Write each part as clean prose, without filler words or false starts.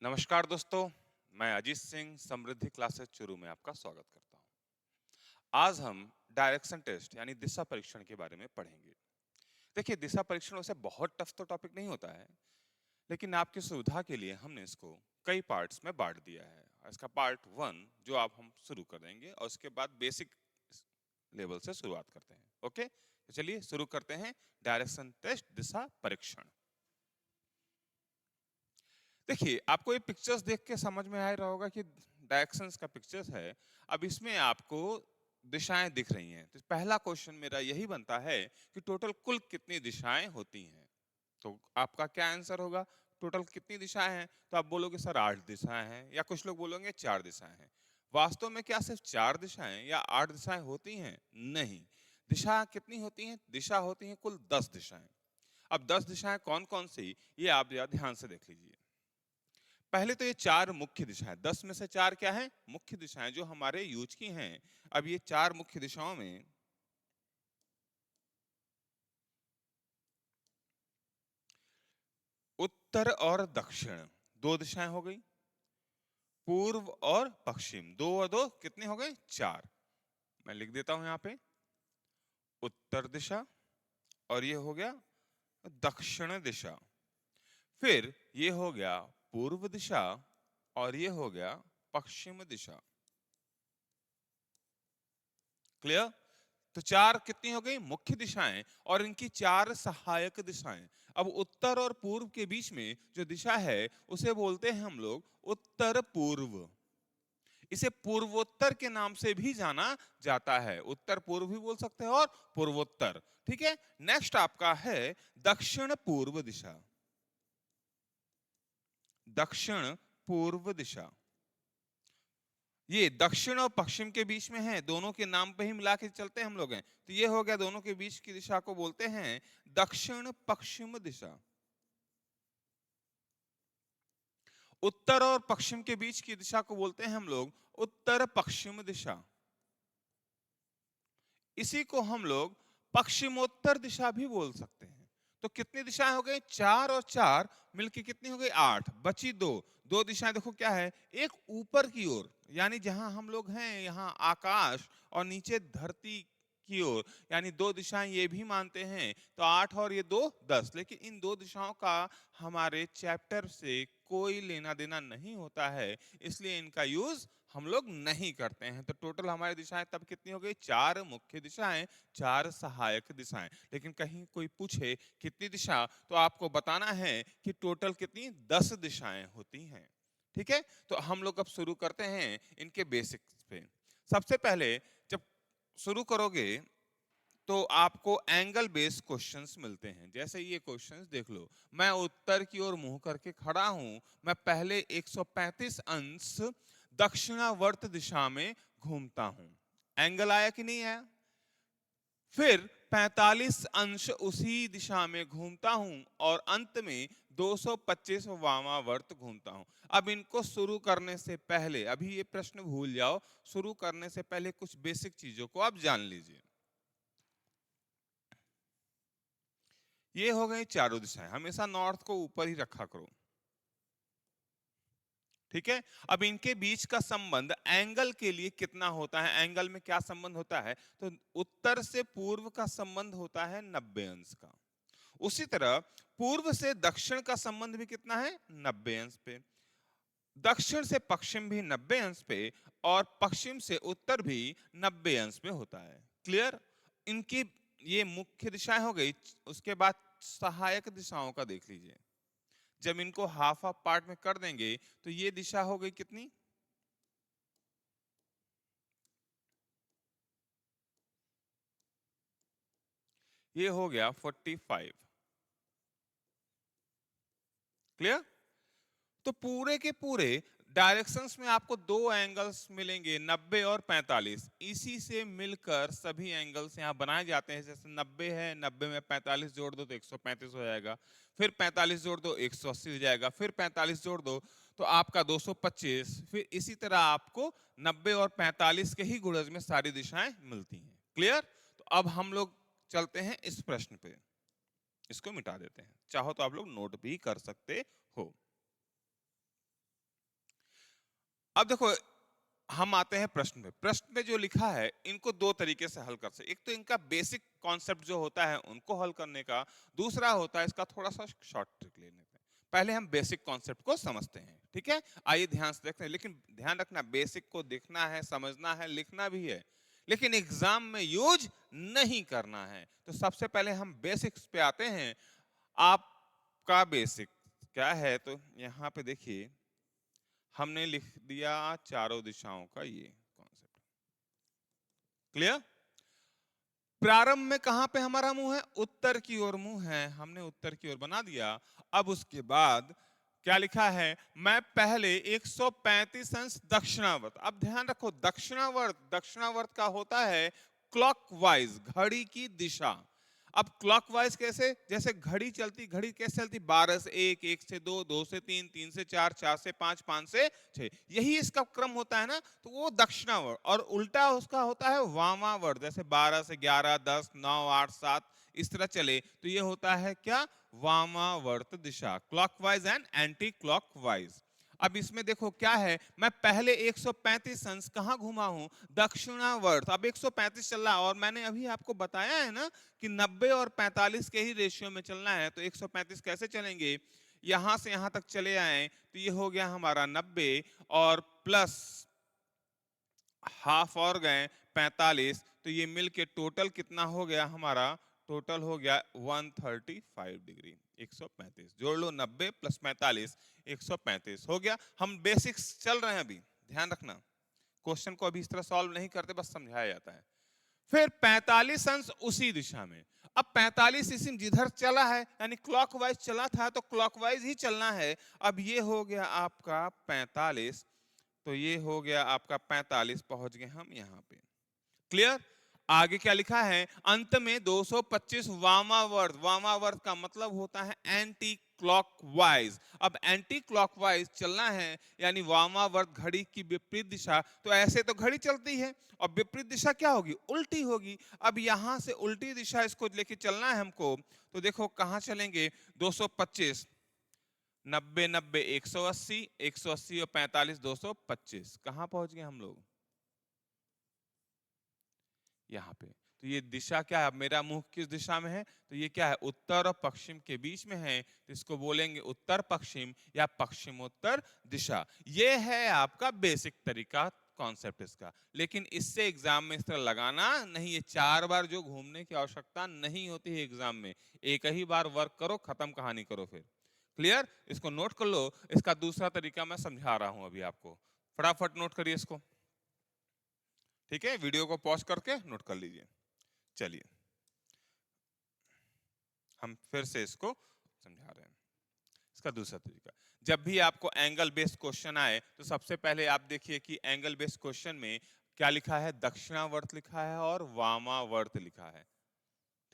नमस्कार दोस्तों, मैं अजीत सिंह समृद्धि क्लासेस चुरू में आपका स्वागत करता हूँ। आज हम डायरेक्शन टेस्ट यानी दिशा परीक्षण के बारे में पढ़ेंगे। देखिए, दिशा परीक्षण वैसे बहुत टफ तो टॉपिक नहीं होता है, लेकिन आपकी सुविधा के लिए हमने इसको कई पार्ट्स में बांट दिया है। और इसका पार्ट 1 जो आप हम शुरू कर देंगे और उसके बाद बेसिक लेवल से शुरुआत करते हैं। ओके, तो चलिए शुरू करते हैं डायरेक्शन टेस्ट दिशा परीक्षण। देखिए, आपको ये पिक्चर्स देख के समझ में आ रहा होगा कि डायरेक्शंस का पिक्चर्स है। अब इसमें आपको दिशाएं दिख रही हैं। तो पहला क्वेश्चन मेरा यही बनता है कि टोटल कुल कितनी दिशाएं होती हैं। तो आपका क्या आंसर होगा? टोटल कितनी दिशाएं हैं? तो आप बोलोगे सर 8 दिशाएं हैं, या कुछ लोग बोलोगे 4 दिशाएं हैं। वास्तव में क्या सिर्फ 4 दिशाएं या 8 दिशाएं होती हैं? नहीं। दिशा कितनी होती हैं? दिशा होती हैं कुल 10 दिशाएं। अब 10 दिशाएं कौन कौन सी, ये आप जरा ध्यान से देख लीजिए। पहले तो ये 4 मुख्य दिशाएं, 10 में से 4 क्या है? मुख्य दिशाएं जो हमारे यूज की हैं। अब ये 4 मुख्य दिशाओं में उत्तर और दक्षिण 2 दिशाएं हो गई। पूर्व और पश्चिम 2 और 2 कितने हो गए? 4। मैं लिख देता हूं यहां पे उत्तर दिशा, और ये हो गया दक्षिण दिशा। फिर ये हो गया पूर्व दिशा, और ये हो गया पश्चिम दिशा। क्लियर? तो 4 कितनी हो गई? मुख्य दिशाएं, और इनकी 4 सहायक दिशाएं। अब उत्तर और पूर्व के बीच में जो दिशा है उसे बोलते हैं हम लोग उत्तर पूर्व। इसे पूर्वोत्तर के नाम से भी जाना जाता है। उत्तर पूर्व भी बोल सकते हैं और पूर्वोत्तर। ठीक है। नेक्स्ट आपका है दक्षिण पूर्व दिशा। दक्षिण पूर्व दिशा ये दक्षिण और पश्चिम के बीच में है, दोनों के नाम पे ही मिला के चलते हैं हम लोग हैं। तो ये हो गया, दोनों के बीच की दिशा को बोलते हैं दक्षिण पश्चिम दिशा। उत्तर और पश्चिम के बीच की दिशा को बोलते हैं हम लोग उत्तर पश्चिम दिशा। इसी को हम लोग पश्चिमोत्तर दिशा भी बोल सकते हैं। तो कितनी दिशाएं हो गई? 4 और 4 मिलके कितनी हो गई? 8। बची 2। 2 दिशाएं देखो क्या है? एक ऊपर की ओर, यानी जहां हम लोग हैं यहाँ आकाश, और नीचे धरती की ओर, यानी 2 दिशाएं ये भी मानते हैं। तो 8 और ये 2 10। लेकिन इन 2 दिशाओं का हमारे चैप्टर से कोई लेना देना नहीं होता है, इसलिए इनका यूज हम लोग नहीं करते हैं। तो टोटल हमारी दिशाएं तब कितनी हो गई? 4 मुख्य दिशाएं, 4 सहायक दिशाएं। लेकिन कहीं कोई पूछे कितनी दिशा, तो आपको बताना है कि टोटल कितनी? 10 दिशाएं होती हैं। ठीक है। तो हम लोग अब शुरू करते हैं इनके बेसिक्स पे। सबसे पहले जब शुरू करोगे तो आपको एंगल बेस्ड क्वेश्चंस मिलते हैं। जैसे ये क्वेश्चंस देख लो। मैं उत्तर की ओर मुंह करके खड़ा हूं। मैं पहले 135 अंश दक्षिणावर्त दिशा में घूमता हूं। एंगल आया कि नहीं आया? फिर 45 अंश उसी दिशा में घूमता हूं, और अंत में 225 वामावर्त घूमता हूं। अब इनको शुरू करने से पहले, अभी ये प्रश्न भूल जाओ, शुरू करने से पहले कुछ बेसिक चीजों को आप जान लीजिए। ये हो गई चारों दिशाएं। हमेशा नॉर्थ को ऊपर ही रखा करो। ठीक है। अब इनके बीच का संबंध एंगल के लिए कितना होता है? एंगल में क्या संबंध होता है? तो उत्तर से पूर्व का संबंध होता है 90 अंश का। उसी तरह पूर्व से दक्षिण का संबंध भी कितना है? 90 अंश पे। दक्षिण से पश्चिम भी 90 अंश पे, और पश्चिम से उत्तर भी 90 अंश पे होता है। क्लियर? इनकी ये मुख्य दिशाएं हो गई। उसके बाद सहायक दिशाओं का देख लीजिए। जब इनको हाफ हाफ पार्ट में कर देंगे तो ये दिशा हो गई कितनी? ये हो गया 45। क्लियर? तो पूरे के पूरे डायरेक्शंस में आपको दो एंगल्स मिलेंगे, 90 और 45। इसी से मिलकर सभी एंगल्स यहाँ बनाए जाते हैं। जैसे 90 है, 90 में 45 जोड़ दो तो 135 हो जाएगा। फिर 45 जोड़ दो 180 हो जाएगा। फिर 45 जोड़ दो तो आपका 225। फिर इसी तरह आपको 90 और 45 के ही गुणज में सारी दिशाएं मिलती हैं। क्लियर? तो अब हम लोग चलते हैं इस प्रश्न पे। इसको मिटा देते हैं। चाहो तो आप लोग नोट भी कर सकते हो। अब देखो, हम आते हैं प्रश्न में। प्रश्न में जो लिखा है इनको दो तरीके से हल कर सकते। एक तो इनका बेसिक कॉन्सेप्ट जो होता है उनको हल करने का, दूसरा होता है इसका थोड़ा सा शॉर्ट ट्रिक लेने का। पहले हम बेसिक कॉन्सेप्ट को समझते हैं, ठीक है? आइए ध्यान से देखते हैं, लेकिन ध्यान रखना बेसिक को देखना है, समझना है, लिखना भी है, लेकिन एग्जाम में यूज नहीं करना है। तो सबसे पहले हम बेसिक्स पे आते हैं। आपका बेसिक क्या है? तो यहाँ पे देखिए, हमने लिख दिया चारों दिशाओं का ये कॉन्सेप्ट। क्लियर? प्रारंभ में कहां पे हमारा मुंह है? उत्तर की ओर मुंह है, हमने उत्तर की ओर बना दिया। अब उसके बाद क्या लिखा है? मैं पहले 135 अंश दक्षिणावर्त। अब ध्यान रखो, दक्षिणावर्त, दक्षिणावर्त का होता है क्लॉकवाइज, घड़ी की दिशा। अब क्लॉकवाइज कैसे? जैसे घड़ी चलती, घड़ी कैसे चलती? 12 से 1, 1 से 2, 2 से 3, 3 से 4, 4 से 5, 5 से 6, यही इसका क्रम होता है ना। तो वो दक्षिणावर्त, और उल्टा उसका होता है वामावर्त। जैसे 12 से 11, 10, 9, 8, 7 इस तरह चले तो ये होता है क्या? वामावर्त दिशा, क्लॉकवाइज एंड एंटी क्लॉकवाइज। अब इसमें देखो क्या है, मैं पहले 135 अंश कहां घुमा हूं? दक्षिणावर्त। अब 135 चल रहा, और मैंने अभी आपको बताया है ना कि 90 और 45 के ही रेशियो में चलना है। तो 135 कैसे चलेंगे? यहां से यहां तक चले आए तो ये हो गया हमारा 90, और प्लस हाफ और गए 45, तो ये मिलके टोटल कितना हो गया हमारा? टोटल हो गया 135 डिग्री। 135 जोड़ लो, 90 प्लस 45, 135 हो गया। हम बेसिक्स चल रहे हैं अभी, ध्यान रखना। क्वेश्चन को अभी इस तरह सॉल्व नहीं करते, बस समझाया जाता है। फिर 45 अंश उसी दिशा में। अब 45 इसी जिधर चला है, यानी क्लॉकवाइज चला था तो क्लॉकवाइज ही चलना है। अब ये हो गया आपका 45, तो ये हो गया आपका 45, पहुंच गए हम यहां पे। क्लियर? आगे क्या लिखा है? अंत में 225 वामावर्त। वामावर्त का मतलब होता है एंटी क्लॉकवाइज। अब एंटी क्लॉकवाइज चलना है, यानी वामावर्त घड़ी की विपरीत दिशा। तो ऐसे तो घड़ी चलती है, और विपरीत दिशा क्या होगी? उल्टी होगी। अब यहां से उल्टी दिशा इसको लेके चलना है हमको। तो देखो कहां चलेंगे? 225, 90, 90, 180, 180 और 45, 225। कहां पहुंच गए हम लोग? यहाँ पे। तो ये दिशा क्या है? मेरा मुंह किस दिशा में है? तो ये क्या है? उत्तर और पश्चिम के बीच में है, तो इसको बोलेंगे उत्तर पश्चिम या पश्चिमोत्तर दिशा। ये है आपका बेसिक तरीका, कॉन्सेप्ट इसका। लेकिन इससे एग्जाम में इस तरह लगाना नहीं है। 4 बार जो घूमने की आवश्यकता नहीं होती है एग्जाम में, एक ही बार वर्क करो, खत्म कहानी करो फिर। क्लियर? इसको नोट कर लो। इसका दूसरा तरीका मैं समझा रहा हूं अभी आपको, फटाफट नोट करिए इसको। ठीक है, वीडियो को पॉज करके नोट कर लीजिए। चलिए हम फिर से इसको समझा रहे हैं। इसका दूसरा तरीका, जब भी आपको एंगल बेस्ड क्वेश्चन आए तो सबसे पहले आप देखिए कि एंगल बेस्ड क्वेश्चन में क्या लिखा है? दक्षिणावर्त लिखा है और वामावर्त लिखा है।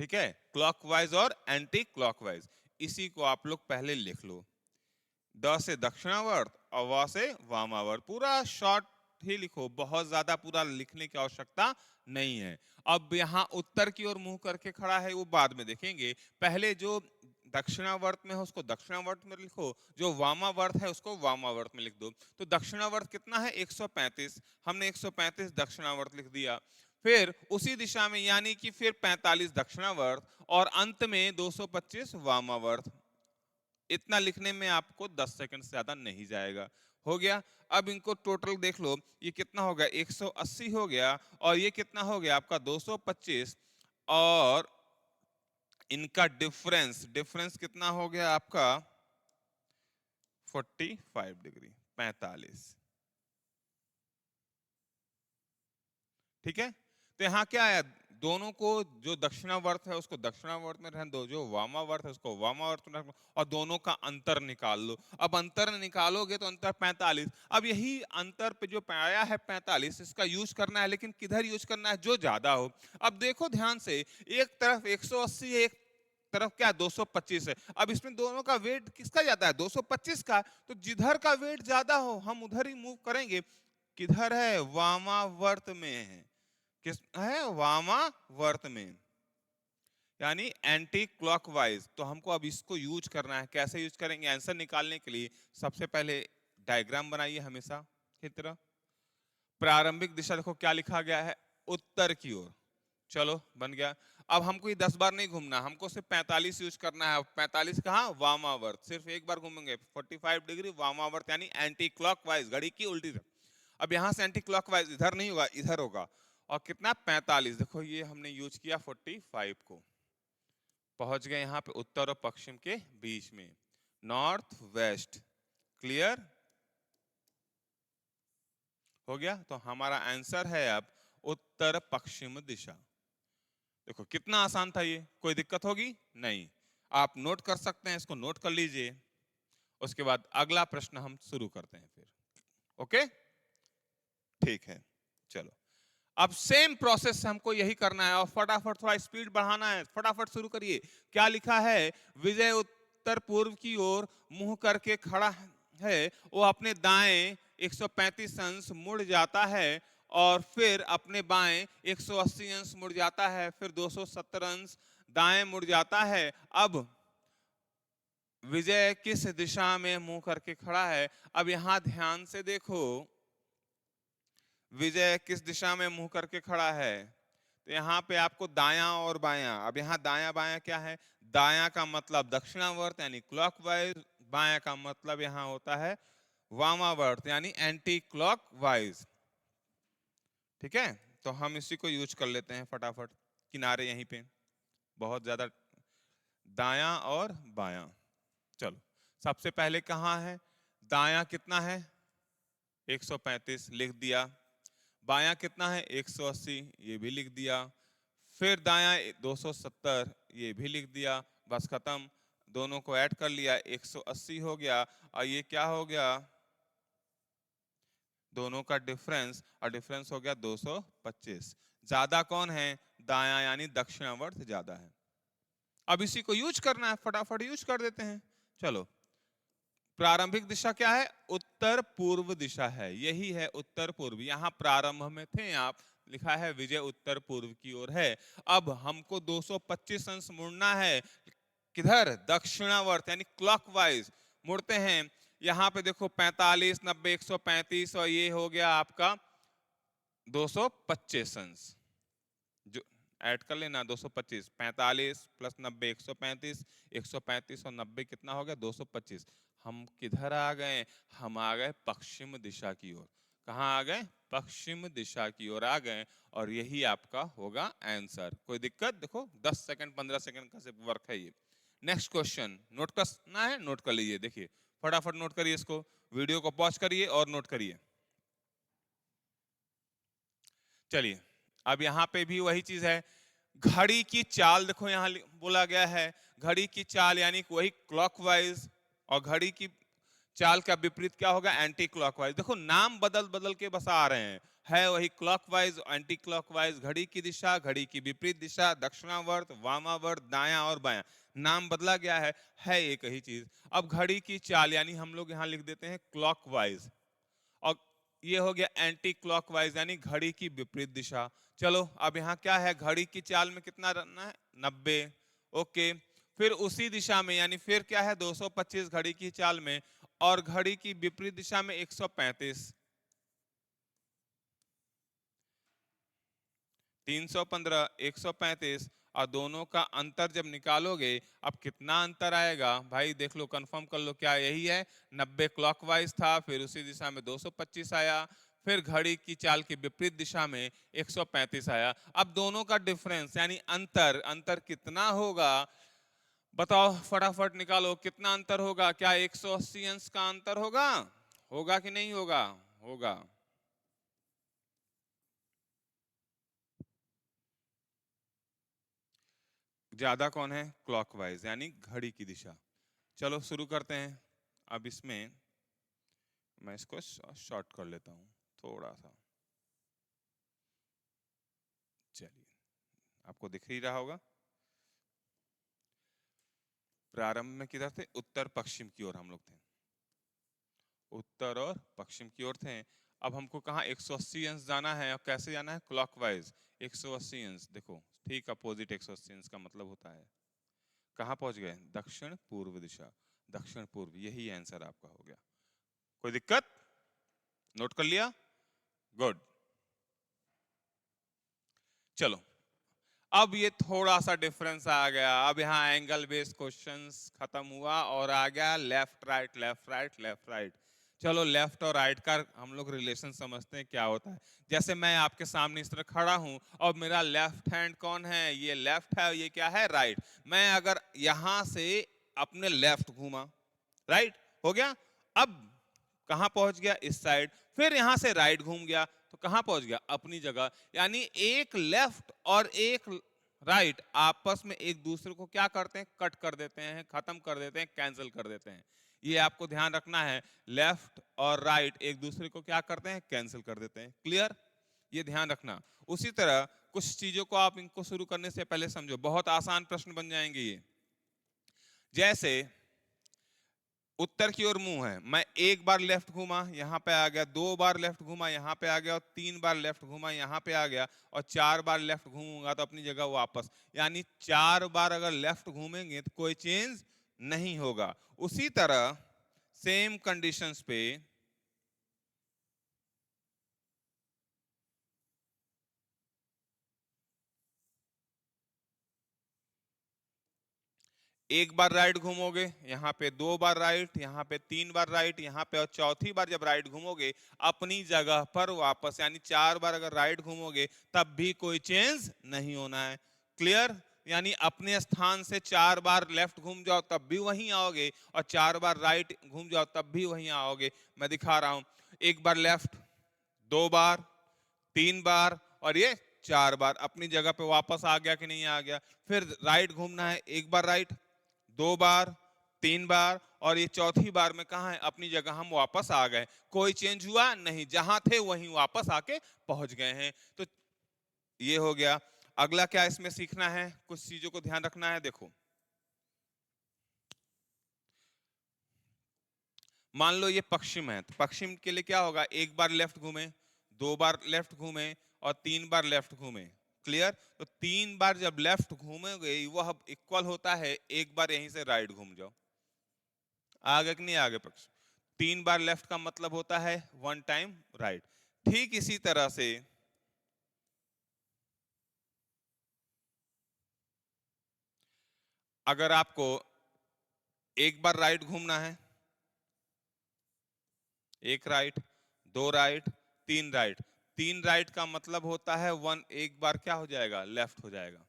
ठीक है, क्लॉकवाइज और एंटी क्लॉकवाइज। इसी को आप लोग पहले लिख लो। द से दक्षिणावर्त और व से वामावर्त। पूरा शॉर्ट ही लिखो, बहुत ज्यादा पूरा लिखने की आवश्यकता नहीं है। अब यहाँ उत्तर की ओर मुंह करके खड़ा है वो बाद में देखेंगे, पहले जो दक्षिणावर्त में है उसको दक्षिणावर्त में लिखो, जो वामावर्त है उसको वामावर्त में लिख दो। तो दक्षिणावर्त कितना है? 135, हमने 135 दक्षिणावर्त लिख दिया। फिर उसी दिशा में, यानी कि फिर 45 दक्षिणावर्त, और अंत में 225 वामावर्त। इतना लिखने में आपको 10 सेकंड से ज्यादा नहीं जाएगा। हो गया। अब इनको टोटल देख लो, ये कितना हो गया? 180 हो गया, और ये कितना हो गया आपका? 225, और इनका डिफरेंस, डिफरेंस कितना हो गया आपका? 45 डिग्री, 45। ठीक है, तो यहाँ क्या आया? दोनों को, जो दक्षिणावर्त है उसको दक्षिणावर्त में रहने दो, जो वामावर्त है उसको वामावर्त में रखो, और दोनों का अंतर निकाल लो। अब अंतर निकालोगे तो अंतर 45। अब यही अंतर पे जो पाया है 45, इसका यूज करना है, लेकिन किधर यूज करना है? जो ज्यादा हो। अब देखो ध्यान से, एक तरफ 180 है, एक तरफ क्या? 225 है। अब इसमें दोनों का वेट किसका ज्यादा है? 225 का। तो जिधर का वेट ज्यादा हो हम उधर ही मूव करेंगे। किधर है? वामावर्त में है। किस है? वामावर्त में, यानी एंटी क्लॉकवाइज। तो हमको अब इसको यूज करना है। कैसे यूज करेंगे? आंसर निकालने के लिए सबसे पहले डायग्राम बनाइए हमेशा। की तरह। प्रारंभिक दिशा देखो क्या लिखा गया है, उत्तर की ओर। चलो बन गया। अब हमको ये 10 बार नहीं घूमना, हमको सिर्फ 45 यूज करना है। 45 कहाँ, वामावर्त, सिर्फ एक बार घूमेंगे 45 डिग्री वामावर्त, यानी एंटी क्लॉकवाइज, घड़ी की उल्टी तरफ। अब यहाँ से एंटी क्लॉकवाइज इधर नहीं होगा, इधर होगा। और कितना, 45। देखो ये हमने यूज किया 45 को, पहुंच गए यहाँ पे उत्तर और पश्चिम के बीच में, नॉर्थ वेस्ट। क्लियर हो गया। तो हमारा आंसर है अब उत्तर पश्चिम दिशा। देखो कितना आसान था ये, कोई दिक्कत होगी नहीं। आप नोट कर सकते हैं, इसको नोट कर लीजिए। उसके बाद अगला प्रश्न हम शुरू करते हैं फिर। ओके ठीक है, चलो अब सेम प्रोसेस हमको यही करना है, और फटाफट थोड़ा स्पीड बढ़ाना है। फटाफट शुरू करिए। क्या लिखा है, विजय उत्तर पूर्व की ओर मुंह करके खड़ा है, वो अपने दाएं 135 अंश मुड़ जाता है, और फिर अपने बाएं 180 अंश मुड़ जाता है, फिर 270 अंश दाएं मुड़ जाता है। अब विजय किस दिशा में मुंह करके खड़ा है। अब यहां ध्यान से देखो, विजय किस दिशा में मुंह करके खड़ा है। तो यहाँ पे आपको दायां और बायां, अब यहाँ दायां बायां क्या है, दायां का मतलब दक्षिणावर्त यानी क्लॉकवाइज, बायां का मतलब यहाँ होता है वामावर्त यानी एंटी क्लॉकवाइज। ठीक है, तो हम इसी को यूज कर लेते हैं फटाफट, किनारे यहीं पे, बहुत ज्यादा दायां और बायां। चलो सबसे पहले कहाँ है, दायां कितना है 135 लिख दिया, बायां कितना है 180 ये भी लिख दिया, फिर दायां 270 ये भी लिख दिया, बस खत्म। दोनों को ऐड कर लिया 180 हो गया, और ये क्या हो गया, दोनों का डिफरेंस, और डिफरेंस हो गया 225। ज्यादा कौन है, दायां यानी दक्षिणावर्त ज्यादा है। अब इसी को यूज करना है, फटाफट यूज कर देते हैं। चलो प्रारंभिक दिशा क्या है, उत्तर पूर्व दिशा है, यही है उत्तर पूर्व। यहां प्रारंभ में थे आप, लिखा है विजय उत्तर पूर्व की ओर है। अब हमको 225 अंश मुड़ना है, किधर, दक्षिणावर्त यानी क्लॉकवाइज मुड़ते हैं। यहां पे देखो 45 90 135, और ये हो गया आपका 225 अंश, जो ऐड कर लेना 225, 45 प्लस 90 135, 135 और 90 कितना हो गया 225। हम किधर आ गए, हम आ गए पश्चिम दिशा की ओर। कहाँ आ गए, पश्चिम दिशा की ओर आ गए, और यही आपका होगा आंसर। कोई दिक्कत, देखो 10 सेकंड 15 सेकंड का सिर्फ वर्क है ये। नेक्स्ट क्वेश्चन नोट करना है, नोट कर लीजिए, देखिए फटाफट नोट करिए इसको, वीडियो को पॉज करिए और नोट करिए। चलिए अब यहाँ पे भी वही चीज है, घड़ी की चाल देखो यहाँ बोला गया है, घड़ी की चाल यानी वही क्लॉकवाइज, और घड़ी की चाल का विपरीत क्या होगा, एंटी क्लॉकवाइज। देखो नाम बदल बदल के बस आ रहे हैं, है वही क्लॉकवाइज एंटी क्लॉकवाइज, घड़ी की दिशा, घड़ी की विपरीत दिशा, दक्षिणावर्त वामावर्त, दायां और बायां, नाम बदला गया है एक ही चीज। अब घड़ी की चाल यानी हम लोग यहाँ लिख देते हैं क्लॉकवाइज, और ये हो गया एंटी क्लॉकवाइज यानी घड़ी की विपरीत दिशा। चलो अब यहाँ क्या है, घड़ी की चाल में कितना रहना है 90, ओके। फिर उसी दिशा में यानी फिर क्या है 225 घड़ी की चाल में, और घड़ी की विपरीत दिशा में 135, 315 135, और दोनों का अंतर जब निकालोगे, अब कितना अंतर आएगा भाई, देख लो कंफर्म कर लो, क्या यही है 90 क्लॉकवाइज था, फिर उसी दिशा में 225 आया, फिर घड़ी की चाल की विपरीत दिशा में 135 आया। अब दोनों का डिफरेंस यानी अंतर, अंतर कितना होगा बताओ, फटाफट निकालो कितना अंतर होगा, क्या 180 अंश का अंतर होगा, होगा कि नहीं होगा, होगा। ज्यादा कौन है, क्लॉकवाइज यानी घड़ी की दिशा। चलो शुरू करते हैं। अब इसमें मैं इसको शॉर्ट कर लेता हूं थोड़ा सा, चलिए आपको दिख ही रहा होगा। प्रारंभ में किधर थे, उत्तर पश्चिम की ओर हम लोग थे, उत्तर और पश्चिम की ओर थे। अब हमको कहाँ 180 अंश जाना है, और कैसे जाना है, क्लॉकवाइज 180 अंश। देखो ठीक अपोजिट 180 अंश का मतलब होता है, कहाँ पहुंच गए, दक्षिण पूर्व दिशा, दक्षिण पूर्व, यही आंसर आपका हो गया। कोई दिक्कत नोट कर लिया? गुड। चलो, अब ये थोड़ा सा डिफरेंस आ गया। अब यहाँ एंगल बेस्ड क्वेश्चंस खत्म हुआ और आ गया left right left right left right. चलो लेफ्ट और राइट का हम लोग रिलेशन समझते हैं क्या होता है। जैसे मैं आपके सामने इस तरह खड़ा हूं और मेरा लेफ्ट हैंड कौन है? ये लेफ्ट है, ये क्या है? राइट। मैं अगर यहां से अपने लेफ्ट घूमा, राइट हो गया, अब कहां पहुंच गया? इस साइड। फिर यहां से राइट घूम गया तो कहां पहुंच गया? अपनी जगह। यानी एक लेफ्ट और एक राइट आपस में एक दूसरे को क्या करते हैं? कट कर देते हैं, खत्म कर देते हैं, कैंसिल कर देते हैं। ये आपको ध्यान रखना है। लेफ्ट और राइट एक दूसरे को क्या करते हैं? कैंसिल कर देते हैं। क्लियर? ये ध्यान रखना। उसी तरह कुछ चीजों को आप इनको शुरू करने से पहले समझो, बहुत आसान प्रश्न बन जाएंगे ये। जैसे उत्तर की ओर मुंह है, मैं एक बार लेफ्ट घूमा यहां पे आ गया, दो बार लेफ्ट घूमा यहां पे आ गया, और तीन बार लेफ्ट घूमा यहां पे आ गया, और चार बार लेफ्ट घूमूंगा तो अपनी जगह वापस। यानी चार बार अगर लेफ्ट घूमेंगे तो कोई चेंज नहीं होगा। उसी तरह सेम कंडीशंस पे एक बार राइट घूमोगे यहाँ पे, दो बार राइट, यहाँ पे तीन बार राइट, यहाँ पे, और चौथी बार जब राइट घूमोगे अपनी जगह पर वापस। यानी चार बार अगर राइट घूमोगे तब भी कोई चेंज नहीं होना है। क्लियर? यानी अपने स्थान से चार बार लेफ्ट घूम जाओ तब भी वहीं आओगे, और चार बार राइट घूम जाओ तब भी वहीं आओगे। मैं दिखा रहा हूं, एक बार लेफ्ट, दो बार, तीन बार, और ये चार बार अपनी जगह पे वापस आ गया कि नहीं आ गया। फिर राइट घूमना है, एक बार राइट, दो बार, तीन बार, और ये चौथी बार में कहा है? अपनी जगह हम वापस आ गए। कोई चेंज हुआ नहीं, जहां थे वहीं वापस आके पहुंच गए हैं। तो ये हो गया। अगला क्या इसमें सीखना है? कुछ चीजों को ध्यान रखना है। देखो, मान लो ये पश्चिम है, तो पश्चिम के लिए क्या होगा? एक बार लेफ्ट घूमे, दो बार लेफ्ट घूमे, और तीन बार लेफ्ट घूमे। क्लियर? तो तीन बार जब लेफ्ट घूमोगे वह इक्वल होता है एक बार यहीं से राइट घूम जाओ। आगे कि नहीं आगे? पक्ष तीन बार लेफ्ट का मतलब होता है वन टाइम राइट। ठीक इसी तरह से अगर आपको एक बार राइट घूमना है, एक राइट, दो राइट, तीन राइट, तीन राइट का मतलब होता है वन, एक बार क्या हो जाएगा? लेफ्ट हो जाएगा।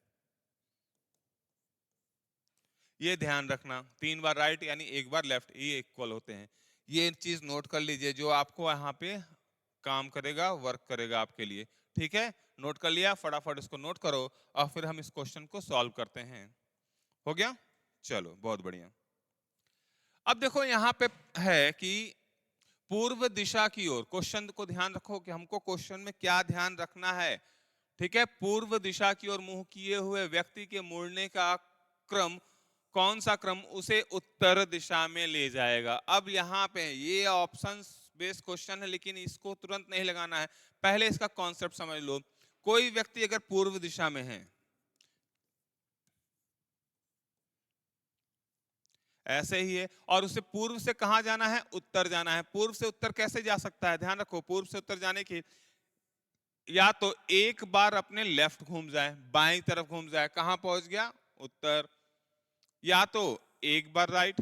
ये ध्यान रखना, तीन बार राइट यानी एक बार लेफ्ट, ये इक्वल होते हैं। ये चीज नोट कर लीजिए जो आपको यहाँ पे काम करेगा, वर्क करेगा आपके लिए। ठीक है? नोट कर लिया? फटाफट इसको नोट करो और फिर हम इस क्वेश्चन को सॉल्व करते हैं। हो गया? चलो बहुत बढ़िया। अब देखो यहाँ पे है कि पूर्व दिशा की ओर, क्वेश्चन को ध्यान रखो कि हमको क्वेश्चन में क्या ध्यान रखना है। ठीक है? पूर्व दिशा की ओर मुंह किए हुए व्यक्ति के मुड़ने का क्रम, कौन सा क्रम उसे उत्तर दिशा में ले जाएगा। अब यहाँ पे ये ऑप्शंस बेस्ड क्वेश्चन है, लेकिन इसको तुरंत नहीं लगाना है, पहले इसका कॉन्सेप्ट समझ लो। कोई व्यक्ति अगर पूर्व दिशा में है, ऐसे ही है, और उसे पूर्व से कहां जाना है? उत्तर जाना है। पूर्व से उत्तर कैसे जा सकता है? ध्यान रखो, पूर्व से उत्तर जाने की या तो एक बार अपने लेफ्ट घूम जाए, बाईं तरफ घूम जाए, कहां पहुंच गया? उत्तर। या तो एक बार राइट,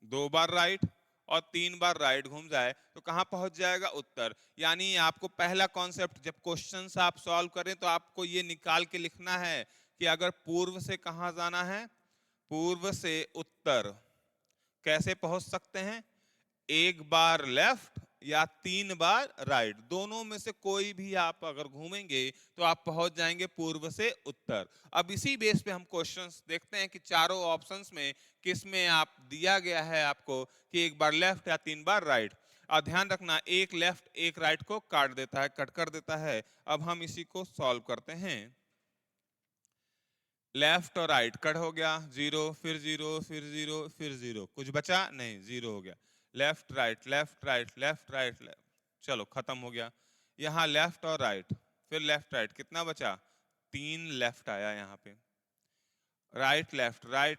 दो बार राइट, और तीन बार राइट घूम जाए तो कहां पहुंच जाएगा? उत्तर। यानी आपको पहला कॉन्सेप्ट, जब क्वेश्चंस आप सॉल्व करें तो आपको ये निकाल के लिखना है कि अगर पूर्व से कहां जाना है? पूर्व से उत्तर। कैसे पहुंच सकते हैं? एक बार लेफ्ट या तीन बार राइट, दोनों में से कोई भी आप अगर घूमेंगे तो आप पहुंच जाएंगे पूर्व से उत्तर। अब इसी बेस पे हम क्वेश्चंस देखते हैं कि चारों ऑप्शंस में किस में आप दिया गया है आपको कि एक बार लेफ्ट या तीन बार राइट। और ध्यान रखना, एक लेफ्ट एक राइट को काट देता है, कट कर देता है। अब हम इसी को सॉल्व करते हैं। लेफ्ट और राइट कट हो गया, जीरो, फिर जीरो, फिर जीरो, फिर जीरो, कुछ बचा नहीं, जीरो हो गया। Left right left right left right left, चलो खत्म हो गया। यहाँ लेफ्ट और राइट, फिर लेफ्ट राइट, कितना बचा? तीन लेफ्ट आया यहाँ पे। राइट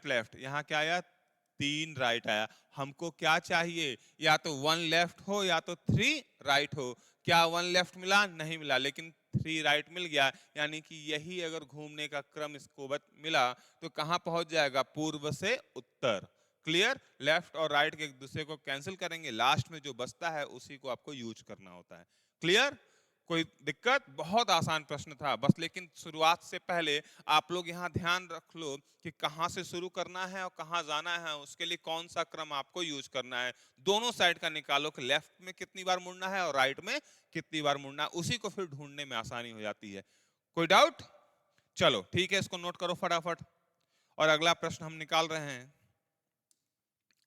लेफ्ट, यहाँ क्या आया? तीन राइट आया। हमको क्या चाहिए? या तो वन लेफ्ट हो या तो थ्री राइट हो। क्या 1 लेफ्ट मिला? नहीं मिला, लेकिन 3 राइट मिल गया। यानी कि यही अगर घूमने का क्रम इसको मिला तो कहां पहुंच जाएगा? पूर्व से उत्तर। क्लियर? लेफ्ट और राइट के एक दूसरे को कैंसिल करेंगे, लास्ट में जो बचता है उसी को आपको यूज करना होता है। क्लियर? कोई दिक्कत? बहुत आसान प्रश्न था बस, लेकिन शुरुआत से पहले आप लोग यहाँ ध्यान रख लो कि कहाँ से शुरू करना है और कहाँ जाना है, उसके लिए कौन सा क्रम आपको यूज करना है। दोनों साइड का निकालो कि लेफ्ट में कितनी बार मुड़ना है और राइट में कितनी बार मुड़ना है, उसी को फिर ढूंढने में आसानी हो जाती है। कोई डाउट? चलो ठीक है, इसको नोट करो फटाफट। और अगला प्रश्न हम निकाल रहे हैं,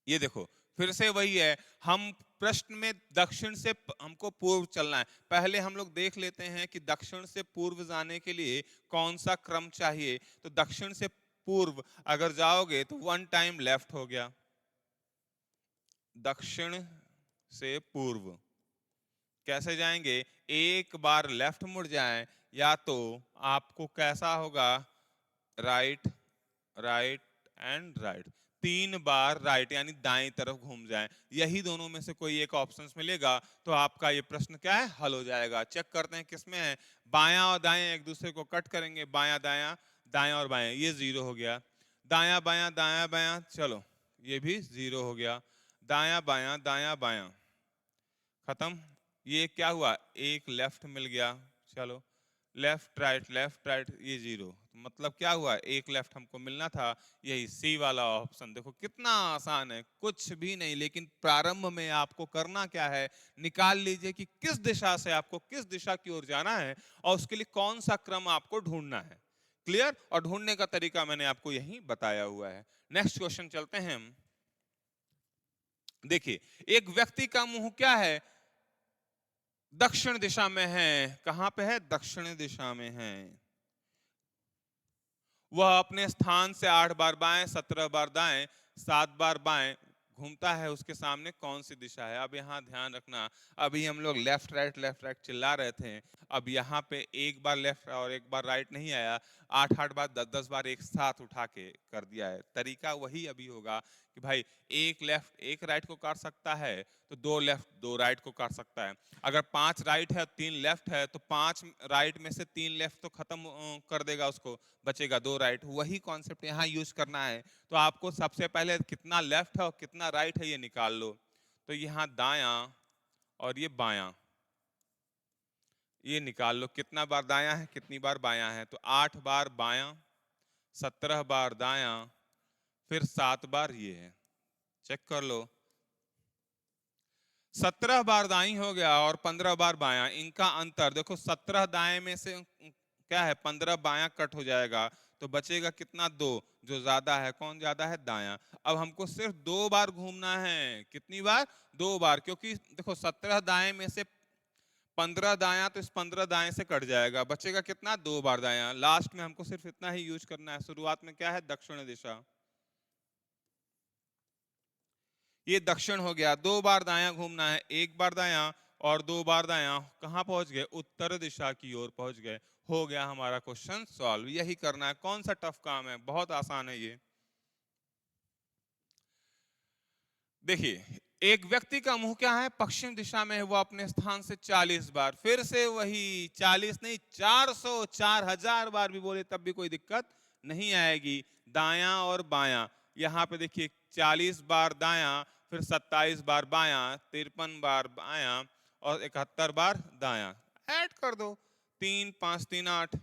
ये देखो फिर से वही है। हम प्रश्न में दक्षिण से हमको पूर्व चलना है। पहले हम लोग देख लेते हैं कि दक्षिण से पूर्व जाने के लिए कौन सा क्रम चाहिए। तो दक्षिण से पूर्व अगर जाओगे तो 1 टाइम लेफ्ट हो गया। दक्षिण से पूर्व कैसे जाएंगे? एक बार लेफ्ट मुड़ जाए, या तो आपको कैसा होगा? Right, right and right. 3 bar right यानी दाएं तरफ घूम जाए। यही दोनों में से कोई एक ऑप्शंस मिलेगा तो आपका ये प्रश्न क्या है? हल हो जाएगा। चेक करते हैं किसमें है। बायां और दाएं एक दूसरे को कट करेंगे, बायां दायां, दाएं और बायां, ये 0 हो गया। दायां बायां, चलो ये भी 0 हो गया। दायां बायां खत्म। ये क्या हुआ? एक लेफ्ट मिल गया। चलो लेफ्ट राइट, ये 0। मतलब क्या हुआ? एक लेफ्ट हमको मिलना था, यही सी वाला ऑप्शन। देखो कितना आसान है, कुछ भी नहीं। लेकिन प्रारंभ में आपको करना क्या है? निकाल लीजिए कि किस दिशा से आपको किस दिशा की ओर जाना है और उसके लिए कौन सा क्रम आपको ढूंढना है। क्लियर? और ढूंढने का तरीका मैंने आपको यही बताया हुआ है। नेक्स्ट क्वेश्चन चलते हैं हम। देखिए, एक व्यक्ति का मुंह क्या है? दक्षिण दिशा में है। कहां पे है? दक्षिण दिशा में है। वह अपने स्थान से 8 बार बाएं, 17 बार दाएं, 7 बार बाएं घूमता है। उसके सामने कौन सी दिशा है? अब यहाँ ध्यान रखना, अभी हम लोग लेफ्ट राइट चिल्ला रहे थे। अब यहाँ पे एक बार लेफ्ट और एक बार राइट नहीं आया, 8 बार 10 बार एक साथ उठा के कर दिया है। तरीका वही अभी होगा कि भाई एक लेफ्ट एक राइट को काट सकता है तो 2 लेफ्ट 2 राइट को काट सकता है। अगर 5 राइट है 3 लेफ्ट है तो 5 राइट में से 3 लेफ्ट तो खत्म कर देगा, उसको बचेगा 2 राइट। वही कॉन्सेप्ट यहाँ यूज करना है। तो आपको सबसे पहले कितना लेफ्ट है और कितना राइट है ये निकाल लो। तो यहाँ दायां और ये बायां, ये निकाल लो कितना बार दायां है कितनी बार बायां है। तो 8 बार बायां, 17 बार दायां, फिर 7 बार ये है। चेक कर लो, 17 बार दाई हो गया और 15 बार बायां। इनका अंतर देखो, 17 दाएं में से क्या है? 15 बायां कट हो जाएगा तो बचेगा कितना? 2। जो ज्यादा है, कौन ज्यादा है? दायां। अब हमको सिर्फ 2 बार घूमना है। कितनी बार? 2 बार। क्योंकि देखो 17 दाएं में से 15 दायां, तो इस 15 दाएं से कट जाएगा, बचेगा कितना? 2 बार दायां। लास्ट में हमको सिर्फ इतना ही यूज करना है। शुरुआत में क्या है? दक्षिण दिशा, ये दक्षिण हो गया। 2 बार दायां घूमना है, 1 बार दायां और 2 बार दायां। कहां पहुंच गए? उत्तर दिशा की ओर पहुंच गए। हो गया हमारा क्वेश्चन सॉल्व। यही करना है। कौन सा टफ काम है? बहुत आसान है ये। देखिए, एक व्यक्ति का मुंह क्या है? पश्चिम दिशा में है। वो अपने स्थान से 40 बार, फिर से वही 40 नहीं 400 4000 बार भी बोले तब भी कोई दिक्कत नहीं आएगी। दायां और बायां, यहाँ पे देखिए 40 बार दायां, फिर 27 बार बायां, 53 बार बायां और 71 बार दायां। ऐड कर दो, 3 5 3 8,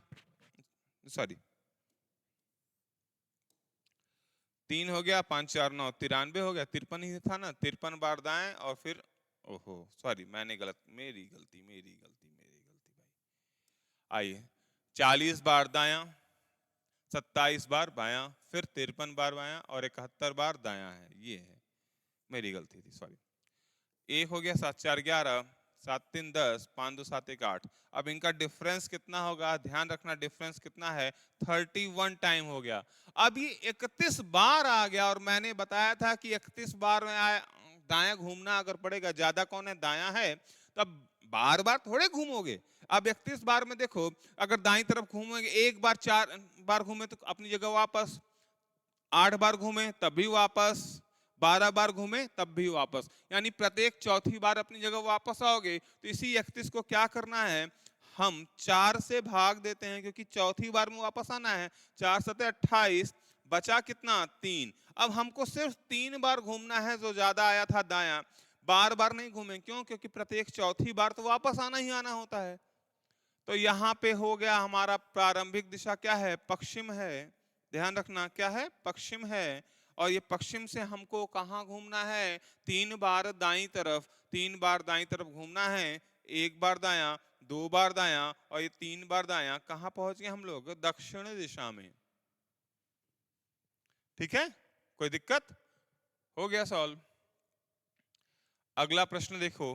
सॉरी 3 हो गया, 5 4 9 93 हो गया। 53 ही था ना। 53 बार दाएं और फिर, ओहो सॉरी मैंने गलत, मेरी गलती भाई। आइए, 40 बार दायां, 27 बार बायां, फिर 53 बार बायां और 71 बार दायां है। ये है, मेरी गलती थी, सॉरी। 1 हो गया, 7 4 11, 7 3 10, 5 2 7 1 8। अब इनका डिफरेंस कितना होगा? ध्यान रखना, डिफरेंस कितना है? 31 टाइम हो गया। अब ये 31 बार आ गया और मैंने बताया था कि 31 बार में दायां घूमना अगर पड़ेगा, ज्यादा कौन है? दायां है। तब बार बार थोड़े घूमोगे। अब 31 बार में देखो, अगर दाईं तरफ घूमोगे, एक बार 4 बार घूमे तो अपनी जगह वापस, 8 बार घूमे तब भी वापस, 12 बार घूमे तब भी वापस, यानी प्रत्येक चौथी बार अपनी जगह वापस आओगे। तो इसी 31 को क्या करना है, हम 4 से भाग देते हैं क्योंकि चौथी बार में वापस आना है। 4 सते 28, बचा कितना 3। अब हमको सिर्फ 3 बार घूमना है, जो ज्यादा आया था दायां, बार बार नहीं घूमे। क्यों? क्योंकि प्रत्येक चौथी बार तो वापस आना ही आना होता है। तो यहाँ पे हो गया हमारा प्रारंभिक दिशा क्या है, पश्चिम है। ध्यान रखना क्या है, पश्चिम है। और ये पश्चिम से हमको कहाँ घूमना है, 3 बार दाईं तरफ। 3 बार दाईं तरफ घूमना है, 1 बार दायां, 2 बार दायां और ये 3 बार दायां। कहाँ पहुंच गए हम लोग, दक्षिण दिशा में। ठीक है, कोई दिक्कत? हो गया सॉल्व। अगला प्रश्न देखो,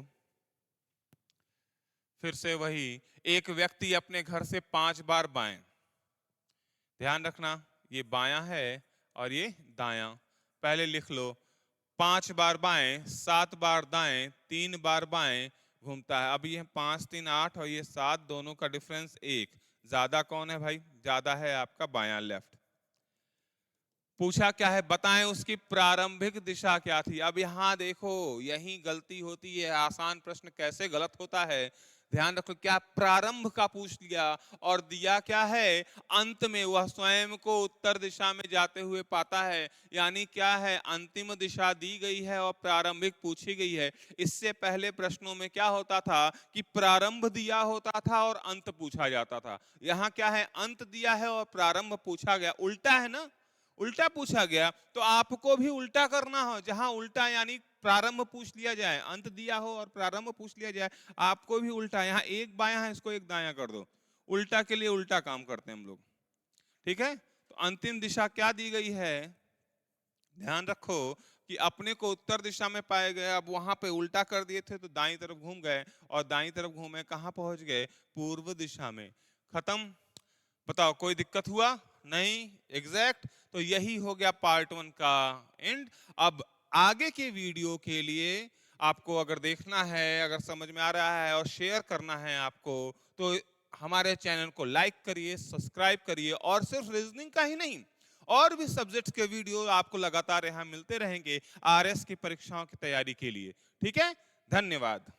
फिर से वही, एक व्यक्ति अपने घर से 5 बार बाएं। ध्यान रखना ये बायां है और ये दायां। पहले लिख लो, 5 बार बाएं, 7 बार दाएं, 3 बार बाएं घूमता है। अब ये 5 3 8 और ये 7, दोनों का डिफरेंस 1। ज्यादा कौन है भाई, ज्यादा है आपका बायां, लेफ्ट। पूछा क्या है, बताएं उसकी प्रारंभिक दिशा क्या थी। अब यहां देखो यही गलती होती है, आसान प्रश्न कैसे गलत होता है। ध्यान रखो, क्या प्रारंभ का पूछ लिया और दिया क्या है, अंत में। वह स्वयं को उत्तर दिशा में जाते हुए पाता है, यानी क्या है, अंतिम दिशा दी गई है और प्रारंभिक पूछी गई है। इससे पहले प्रश्नों में क्या होता था कि प्रारंभ दिया होता था और अंत पूछा जाता था। यहाँ क्या है, अंत दिया है और प्रारंभ पूछा गया, उल्टा है ना, उल्टा पूछा गया। तो आपको भी उल्टा करना हो, जहां उल्टा यानी प्रारंभ पूछ लिया जाए, अंत दिया हो और प्रारंभ पूछ लिया जाए, आपको भी उल्टा। यहाँ एक बायां है, इसको एक दायां कर दो। उल्टा के लिए उल्टा काम करते हैं हम लोग। ठीक है, तो अंतिम दिशा क्या दी गई है, ध्यान रखो कि अपने को उत्तर दिशा में पाए गए, अब वहां पे उल्टा कर दिए थे तो दाईं तरफ घूम गए, और दाईं तरफ घूमे कहां पहुंच गए, पूर्व दिशा में। खत्म। बताओ कोई दिक्कत हुआ? नहीं, एग्जैक्ट। तो यही हो गया पार्ट 1 का एंड। अब आगे के वीडियो के लिए आपको अगर देखना है, अगर समझ में आ रहा है और शेयर करना है आपको, तो हमारे चैनल को लाइक करिए, सब्सक्राइब करिए। और सिर्फ रीजनिंग का ही नहीं, और भी सब्जेक्ट्स के वीडियो आपको लगातार यहाँ मिलते रहेंगे आरएस की परीक्षाओं की तैयारी के लिए। ठीक है, धन्यवाद।